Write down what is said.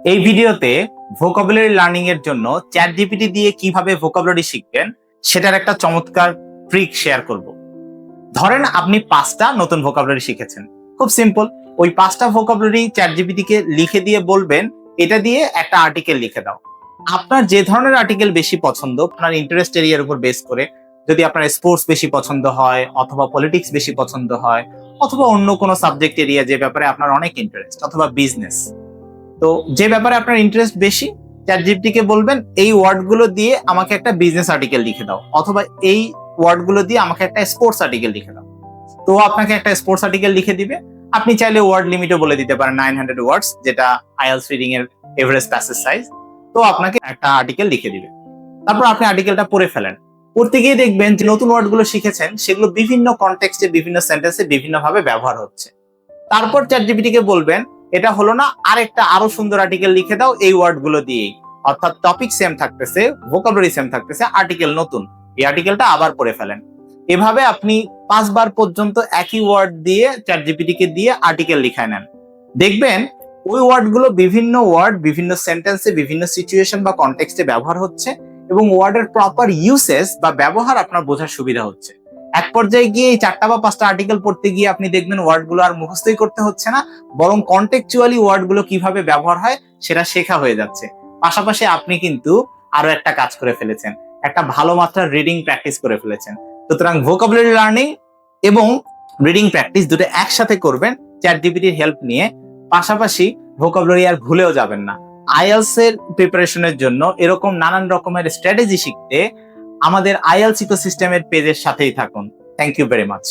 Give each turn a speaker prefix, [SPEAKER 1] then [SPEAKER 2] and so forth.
[SPEAKER 1] এই ভিডিওতে vocabulary learning এর জন্য চ্যাট জিপিটি দিয়ে কিভাবে ভোকাবুলারি শিখবেন সেটার একটা চমৎকার ট্রিক শেয়ার করব। ধরেন আপনি 5টা নতুন ভোকাবুলারি শিখেছেন, খুব সিম্পল। ওই 5টা ভোকাবুলারি চ্যাট জিপিটি কে লিখে দিয়ে বলবেন এটা দিয়ে একটা আর্টিকেল লিখে দাও। আপনার যে ধরনের আর্টিকেল বেশি পছন্দ, আপনার ইন্টারেস্ট এরিয়ার উপর বেস করে, যদি আপনার স্পোর্টস বেশি পছন্দ হয় অথবা পলিটিক্স বেশি পছন্দ হয় অথবা অন্য কোনো সাবজেক্ট এরিয়া যে ব্যাপারে আপনার অনেক ইন্টারেস্ট অথবা বিজনেস, তো যে ব্যাপারে আপনার ইন্টারেস্ট বেশি, চ্যাট জিপিটি কে বলবেন এই ওয়ার্ড গুলো দিয়ে আমাকে একটা বিজনেস আর্টিকেল লিখে দাও অথবা এই ওয়ার্ড গুলো দিয়ে আমাকে একটা স্পোর্টস আর্টিকেল লিখে দাও। তো আপনাকে একটা স্পোর্টস আর্টিকেল লিখে দিবে। আপনি চাইলে ওয়ার্ড লিমিটও বলে দিতে পারেন 900 ওয়ার্ডস, যেটা আইএলটিএস রিডিং এর এভারেজ প্যাসেজ সাইজ। তো আপনাকে একটা আর্টিকেল লিখে দিবে। তারপর আপনি আর্টিকেলটা পড়ে ফেলেন। পড়তে গিয়ে দেখবেন যে নতুন ওয়ার্ড গুলো শিখেছেন সেগুলো বিভিন্ন কনটেক্সটে, বিভিন্ন সেন্টেন্সে বিভিন্নভাবে ব্যবহার হচ্ছে। তারপর চ্যাট জিপিটি কে বলবেন এটা হলো না, আরেকটা আরো সুন্দর আর্টিকেল লিখে দাও এই ওয়ার্ড গুলো দিয়েই। অর্থাৎ টপিক সেম থাকতেছে, ভোকাবুলারি সেম থাকতেছে, আর্টিকেল নতুন, এই আর্টিকেলটা আবার পড়ে ফেলেন। এভাবে আপনি 5বার পর্যন্ত একই ওয়ার্ড দিয়ে চ্যাট জিপিটি কে দিয়ে আর্টিকেল লিখায় নেন। দেখবেন ওই ওয়ার্ড গুলো বিভিন্ন ওয়ার্ড বিভিন্ন সেন্টেন্সে বিভিন্ন সিচুয়েশন বা কনটেক্সটে ব্যবহার হচ্ছে এবং ওয়ার্ডের প্রপার ইউসেজ বা ব্যবহার আপনার বোঝার সুবিধা হচ্ছে। এক পর্যায়ে গিয়ে এই 4টা বা 5টা আর্টিকেল পড়তে গিয়ে আপনি দেখবেন ওয়ার্ড গুলো আর মুখস্থই করতে হচ্ছে না, বরং কন্টেক্সচুয়ালি ওয়ার্ড গুলো কিভাবে ব্যবহার হয় সেটা শেখা হয়ে যাচ্ছে। পাশাপাশি আপনি কিন্তু আরো একটা কাজ করে ফেলেছেন, একটা ভালো মাত্রার রিডিং প্র্যাকটিস করে ফেলেছেন। সুতরাং ভোকাবুলারি লার্নিং এবং রিডিং প্র্যাকটিস দুটো একসাথে করবেন চ্যাট জিপিটির হেল্প নিয়ে। পাশাপাশি ভোকাবুলারি আর ভুলেও যাবেন না। আইএলটিএস এর প্রিপারেশনের জন্য এরকম নানান রকমের স্ট্র্যাটেজি শিখতে আমাদের আইএলটিএস ইকোসিস্টেমের পেজের সাথেই থাকুন। Thank you very much.